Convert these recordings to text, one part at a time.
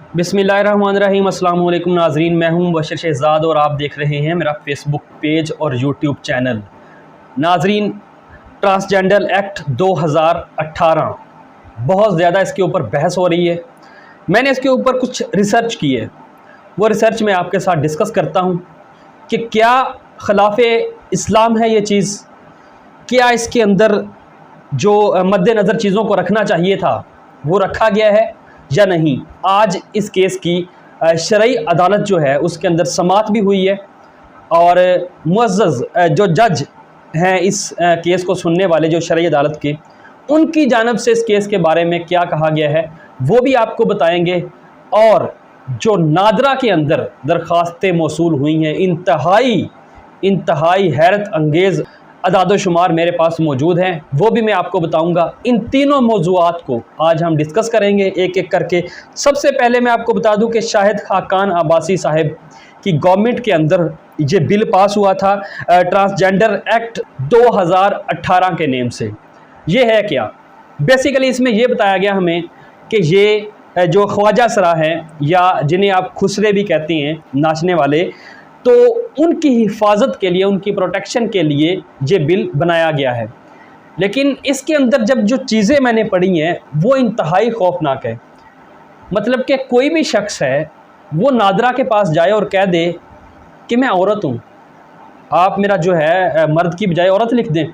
बिस्मिल्लाहिर्रहमानिर्रहीम। अस्सलाम वालेकुम नाज़रीन, मैं हूं बशीर शहज़ाद और आप देख रहे हैं मेरा फ़ेसबुक पेज और यूट्यूब चैनल। नाज़रीन, ट्रांसजेंडर एक्ट 2018 बहुत ज़्यादा इसके ऊपर बहस हो रही है। मैंने इसके ऊपर कुछ रिसर्च की है, वो रिसर्च मैं आपके साथ डिस्कस करता हूं कि क्या ख़िलाफ़ इस्लाम है ये चीज़, क्या इसके अंदर जो मद्देनज़र चीज़ों को रखना चाहिए था वो रखा गया है या नहीं। आज इस केस की शरई अदालत जो है उसके अंदर समाअत भी हुई है और मुअज़्ज़ज़ जो जज हैं इस केस को सुनने वाले, जो शरई अदालत के, उनकी जानिब से इस केस के बारे में क्या कहा गया है वो भी आपको बताएंगे। और जो नादरा के अंदर दरख्वास्तें मौसूल हुई हैं, इंतहाई हैरत अंगेज़ अदाद-ओ-शुमार मेरे पास मौजूद हैं, वो भी मैं आपको बताऊंगा। इन तीनों मौज़ूआत को आज हम डिस्कस करेंगे एक एक करके। सबसे पहले मैं आपको बता दूं कि शाहिद खाकान अब्बासी साहब की गवर्नमेंट के अंदर ये बिल पास हुआ था ट्रांसजेंडर एक्ट 2018 के नेम से। ये है क्या, बेसिकली इसमें यह बताया गया हमें कि ये जो ख्वाजा सरा हैं या जिन्हें आप खुसरे भी कहते हैं, नाचने वाले, तो उनकी हिफाजत के लिए, उनकी प्रोटेक्शन के लिए ये बिल बनाया गया है। लेकिन इसके अंदर जब जो चीज़ें मैंने पढ़ी हैं वो इंतहाई खौफनाक है। मतलब कि कोई भी शख्स है वो नादरा के पास जाए और कह दे कि मैं औरत हूँ, आप मेरा जो है मर्द की बजाय औरत लिख दें,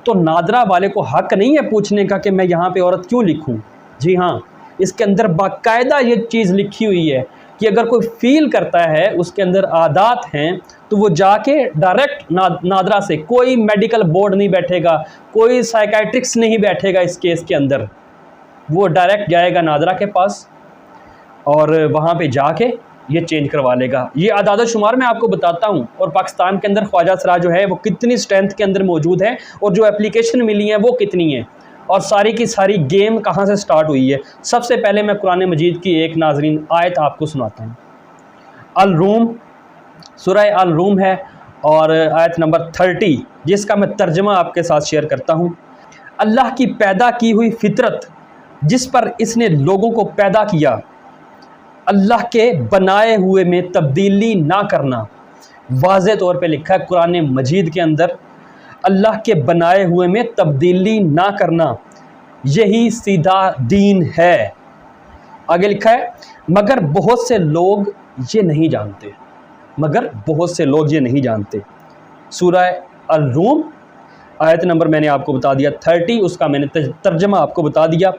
तो नादरा वाले को हक़ नहीं है पूछने का कि मैं यहाँ पे औरत क्यों लिखूँ। जी हाँ, इसके अंदर बाकायदा ये चीज़ लिखी हुई है कि अगर कोई फ़ील करता है, उसके अंदर आदात हैं, तो वो जाके डायरेक्ट नादरा से, कोई मेडिकल बोर्ड नहीं बैठेगा, कोई साइकाइट्रिक्स नहीं बैठेगा इस केस के अंदर, वो डायरेक्ट जाएगा नादरा के पास और वहाँ पे जाके ये चेंज करवा लेगा। ये आदाद-ओ-शुमार मैं आपको बताता हूँ। और पाकिस्तान के अंदर ख्वाजा सरा जो है वो कितनी स्ट्रेंथ के अंदर मौजूद है और जो एप्लीकेशन मिली हैं वो कितनी है, और सारी की सारी गेम कहाँ से स्टार्ट हुई है। सबसे पहले मैं कुरान मजीद की एक नाज़रीन आयत आपको सुनाता हूँ। अल रूम, सूरह अल रूम है और आयत नंबर 30, जिसका मैं तर्जमा आपके साथ शेयर करता हूँ। अल्लाह की पैदा की हुई फितरत जिस पर इसने लोगों को पैदा किया, अल्लाह के बनाए हुए में तब्दीली ना करना। वाज़े तौर पे लिखा है कुरान मजीद के अंदर, अल्लाह के बनाए हुए में तब्दीली ना करना, यही सीधा दीन है। आगे लिखा है, मगर बहुत से लोग ये नहीं जानते, मगर बहुत से लोग ये नहीं जानते। सूरह अल रूम आयत नंबर मैंने आपको बता दिया 30, उसका मैंने तर्जमा आपको बता दिया।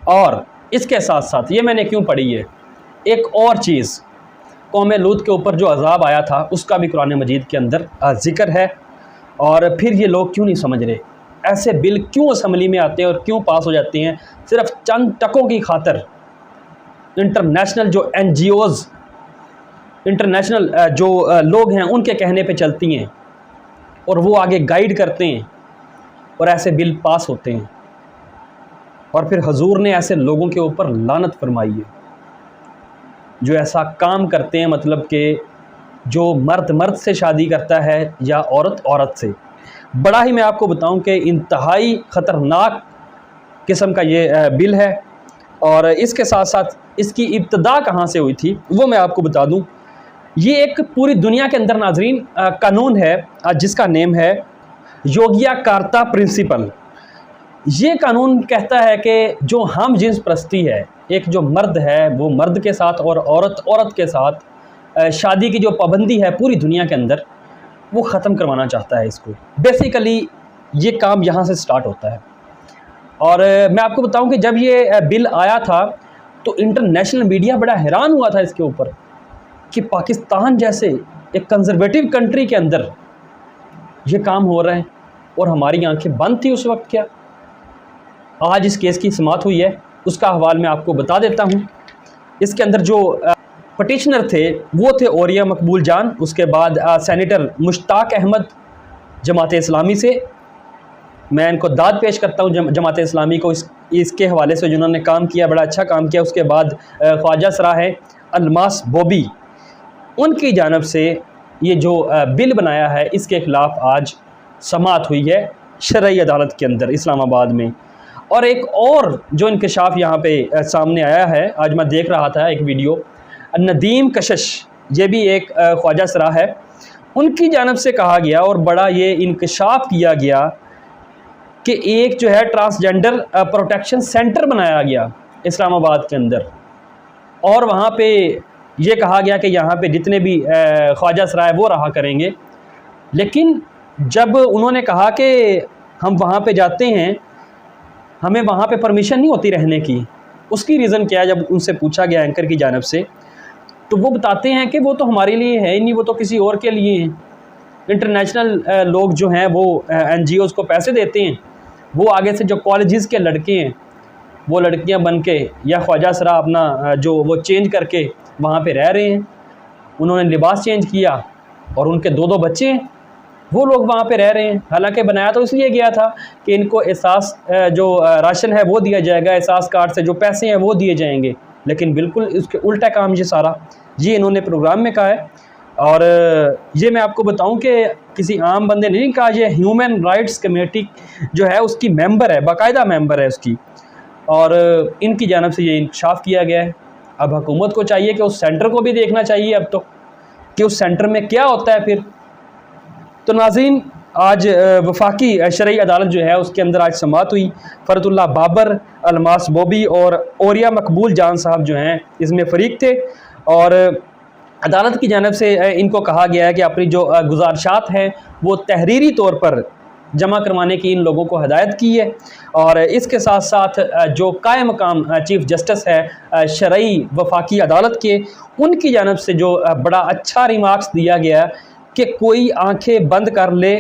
और इसके साथ साथ ये मैंने क्यों पढ़ी है, एक और चीज़, कौम लूत के ऊपर जो अजाब आया था उसका भी कुरान मजीद के अंदर ज़िक्र है। और फिर ये लोग क्यों नहीं समझ रहे, ऐसे बिल क्यों असम्बली में आते हैं और क्यों पास हो जाते हैं सिर्फ चंद टकों की खातर। इंटरनेशनल जो NGOs, इंटरनेशनल जो लोग हैं उनके कहने पे चलती हैं और वो आगे गाइड करते हैं और ऐसे बिल पास होते हैं। और फिर हुजूर ने ऐसे लोगों के ऊपर लानत फरमाई है जो ऐसा काम करते हैं, मतलब कि जो मर्द मर्द से शादी करता है या औरत औरत से। बड़ा ही मैं आपको बताऊं कि इंतहाई ख़तरनाक किस्म का ये बिल है। और इसके साथ साथ इसकी इब्तदा कहाँ से हुई थी वो मैं आपको बता दूं। ये एक पूरी दुनिया के अंदर नाजरीन कानून है जिसका नेम है योगिया कार्ता प्रिंसिपल। ये कानून कहता है कि जो हम जिन्स परस्ती है, एक जो मर्द है वो मर्द के साथ और औरत औरत के साथ शादी की जो पाबंदी है पूरी दुनिया के अंदर, वो ख़त्म करवाना चाहता है इसको। बेसिकली ये काम यहाँ से स्टार्ट होता है। और मैं आपको बताऊं कि जब ये बिल आया था तो इंटरनेशनल मीडिया बड़ा हैरान हुआ था इसके ऊपर कि पाकिस्तान जैसे एक कंजर्वेटिव कंट्री के अंदर ये काम हो रहा है और हमारी आंखें बंद थी उस वक्त। क्या आज इस केस की समाअत हुई है उसका हवाल मैं आपको बता देता हूँ। इसके अंदर जो पटिशनर थे वो थे औरिया मकबूल जान, उसके बाद सेनेटर मुश्ताक अहमद जमात इस्लामी से। मैं इनको दाद पेश करता हूँ जमात इस्लामी को इसके हवाले से, जिन्होंने काम किया, बड़ा अच्छा काम किया। उसके बाद ख्वाजा सरा है अलमास बॉबी, उनकी जानब से ये जो बिल बनाया है इसके ख़िलाफ़ आज समाअत हुई है शरई अदालत के अंदर इस्लामाबाद में। और एक और जो इंकशाफ यहाँ पे सामने आया है, आज मैं देख रहा था एक वीडियो, नदीम कशिश, ये भी एक ख्वाजा सरा है, उनकी जानब से कहा गया और बड़ा ये इंकशाफ किया गया कि एक जो है ट्रांसजेंडर प्रोटेक्शन सेंटर बनाया गया इस्लामाबाद के अंदर, और वहाँ पे ये कहा गया कि यहाँ पे जितने भी ख्वाजा सरा है वो रहा करेंगे। लेकिन जब उन्होंने कहा कि हम वहाँ पे जाते हैं, हमें वहाँ पे परमिशन नहीं होती रहने की, उसकी रीज़न क्या है, जब उनसे पूछा गया एंकर की जानब से, तो वो बताते हैं कि वो तो हमारे लिए है ही नहीं, वो तो किसी और के लिए हैं। इंटरनेशनल लोग जो हैं वो NGOs को पैसे देते हैं, वो आगे से जो कॉलेजेस के लड़के हैं वो लड़कियां बन के या ख्वाजा सरा अपना जो वो चेंज करके वहाँ पे रह रहे हैं। उन्होंने लिबास चेंज किया और उनके 2-2 बच्चे हैं, वो लोग वहाँ पे रह रहे हैं। हालांकि बनाया तो इसलिए गया था कि इनको एहसास जो राशन है वो दिया जाएगा, एहसास कार्ड से जो पैसे हैं वो दिए जाएंगे, लेकिन बिल्कुल इसके उल्टा काम ये सारा ये इन्होंने प्रोग्राम में कहा है। और ये मैं आपको बताऊं कि किसी आम बंदे ने नहीं कहा, ये ह्यूमन राइट्स कमेटी जो है उसकी मेंबर है, बाकायदा मेंबर है उसकी, और इनकी जानब से ये इंकशाफ किया गया है। अब हुकूमत को चाहिए कि उस सेंटर को भी देखना चाहिए अब तो, कि उस सेंटर में क्या होता है फिर। तो नाज़रीन, आज वफाकी शरई अदालत जो है उसके अंदर आज समाअत हुई। फ़रतुल्लाह बाबर, अलमास बॉबी और ओरिया मकबूल जान साहब जो हैं इसमें फ़रीक थे, और अदालत की जानब से इनको कहा गया है कि अपनी जो गुजारिशात हैं वो तहरीरी तौर पर जमा करवाने की इन लोगों को हदायत की है। और इसके साथ साथ जो कायम मकाम चीफ़ जस्टिस है शरई वफाकी अदालत के, उनकी जानब से जो बड़ा अच्छा रिमार्क्स दिया गया कि कोई आंखें बंद कर ले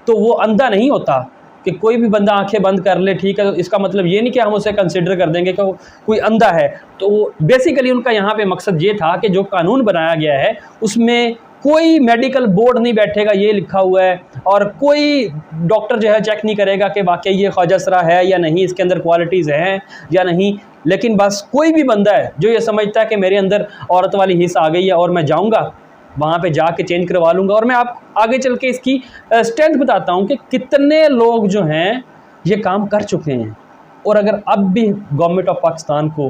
तो वो अंधा नहीं होता, कि कोई भी बंदा आंखें बंद कर ले, ठीक है, तो इसका मतलब ये नहीं कि हम उसे कंसिडर कर देंगे कि कोई अंधा है। तो बेसिकली उनका यहाँ पे मकसद ये था कि जो कानून बनाया गया है उसमें कोई मेडिकल बोर्ड नहीं बैठेगा, ये लिखा हुआ है, और कोई डॉक्टर जो है चेक नहीं करेगा कि वाकई ये ख्वाजा सरा है या नहीं, इसके अंदर क्वालिटीज़ हैं या नहीं। लेकिन बस कोई भी बंदा है जो ये समझता है कि मेरे अंदर औरत वाली हिस्स आ गई है और मैं जाऊँगा वहाँ पे जाके चेंज करवा लूँगा। और मैं आप आगे चल के इसकी स्ट्रेंथ बताता हूँ कि कितने लोग जो हैं ये काम कर चुके हैं, और अगर अब भी गवर्नमेंट ऑफ पाकिस्तान को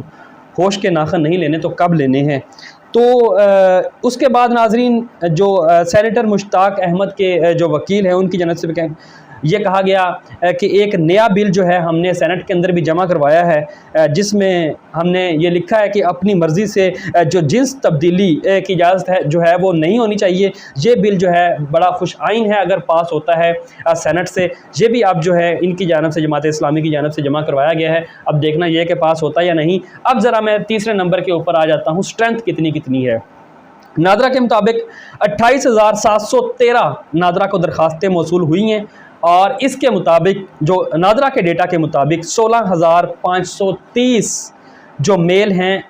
होश के नाखन नहीं लेने तो कब लेने हैं। तो उसके बाद नाजरीन, जो सेनेटर मुश्ताक अहमद के जो वकील हैं उनकी जानब से ये कहा गया कि एक नया बिल जो है हमने सेनेट के अंदर भी जमा करवाया है, जिसमें हमने ये लिखा है कि अपनी मर्ज़ी से जो जिन्स तब्दीली की इजाज़त है जो है वो नहीं होनी चाहिए। ये बिल जो है बड़ा खुश आइन है अगर पास होता है सेनेट से। ये भी अब जो है इनकी जानब से, जमात इस्लामी की जानब से जमा करवाया गया है। अब देखना यह है कि पास होता है या नहीं। अब ज़रा मैं तीसरे नंबर के ऊपर आ जाता हूँ, स्ट्रेंथ कितनी है। नादरा के मुताबिक 28,713 नादरा को दरख्वास्तें मौसूल हुई हैं, और इसके मुताबिक जो नादरा के डेटा के मुताबिक 16,530 जो मेल हैं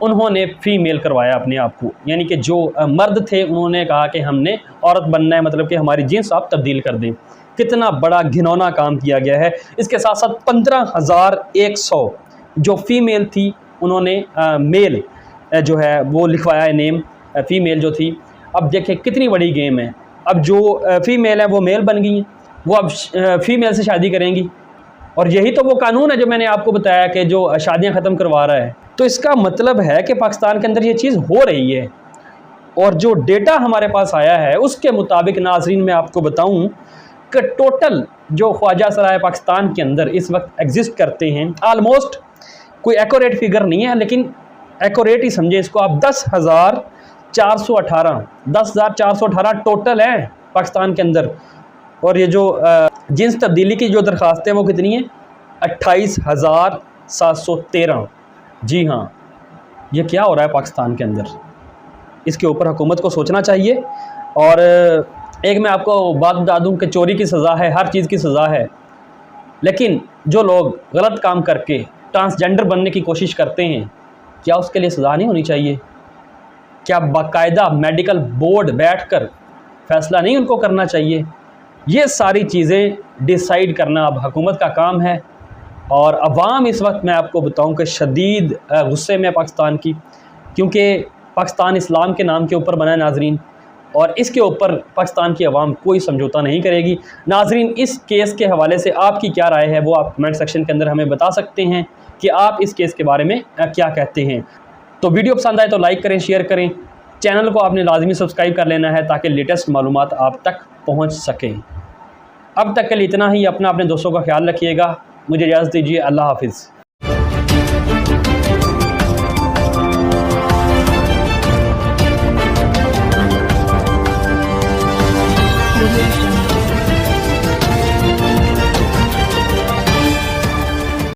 उन्होंने फ़ीमेल करवाया अपने आप को, यानी कि जो मर्द थे उन्होंने कहा कि हमने औरत बनना है, मतलब कि हमारी जिन्स आप तब्दील कर दें। कितना बड़ा घिनौना काम किया गया है। इसके साथ साथ 15,100 जो फ़ीमेल थी उन्होंने मेल जो है वो लिखवाया है, नेम फ़ीमेल जो थी। अब देखें कितनी बड़ी गेम है। अब जो फ़ीमेल है वो मेल बन गई हैं, वो अब फ़ीमेल से शादी करेंगी, और यही तो वो कानून है जो मैंने आपको बताया कि जो शादियां ख़त्म करवा रहा है। तो इसका मतलब है कि पाकिस्तान के अंदर ये चीज़ हो रही है। और जो डेटा हमारे पास आया है उसके मुताबिक नाजरीन मैं आपको बताऊं कि टोटल जो ख्वाजा सराय पाकिस्तान के अंदर इस वक्त एग्जिस्ट करते हैं, आलमोस्ट कोई एक्यूरेट फिगर नहीं है लेकिन एक्यूरेट ही समझे इसको आप, 10,418 टोटल है पाकिस्तान के अंदर। और ये जो जिन्स तब्दीली की जो दरख्वास्तें वो कितनी हैं, 28,713। जी हाँ, ये क्या हो रहा है पाकिस्तान के अंदर, इसके ऊपर हुकूमत को सोचना चाहिए। और एक मैं आपको बात बता दूं कि चोरी की सज़ा है, हर चीज़ की सज़ा है, लेकिन जो लोग गलत काम करके ट्रांसजेंडर बनने की कोशिश करते हैं, क्या उसके लिए सज़ा नहीं होनी चाहिए? क्या बाकायदा मेडिकल बोर्ड बैठकर फ़ैसला नहीं उनको करना चाहिए? ये सारी चीज़ें डिसाइड करना अब हुकूमत का काम है। और अवाम इस वक्त मैं आपको बताऊं कि शदीद गुस्से में पाकिस्तान की, क्योंकि पाकिस्तान इस्लाम के नाम के ऊपर बना है नाजरीन। और इसके ऊपर पाकिस्तान की आवाम कोई समझौता नहीं करेगी। नाजरीन, इस केस के हवाले से आपकी क्या राय है वो आप कमेंट सेक्शन के अंदर हमें बता सकते हैं कि आप इस केस के बारे में क्या कहते हैं। तो वीडियो पसंद आए तो लाइक करें, शेयर करें, चैनल को आपने लाजमी सब्सक्राइब कर लेना है ताकि लेटेस्ट मालूमात आप तक पहुँच सकें। अब तक के लिए इतना ही। अपने दोस्तों का ख्याल रखिएगा। मुझे इजाज़त दीजिए। अल्लाह हाफिज़।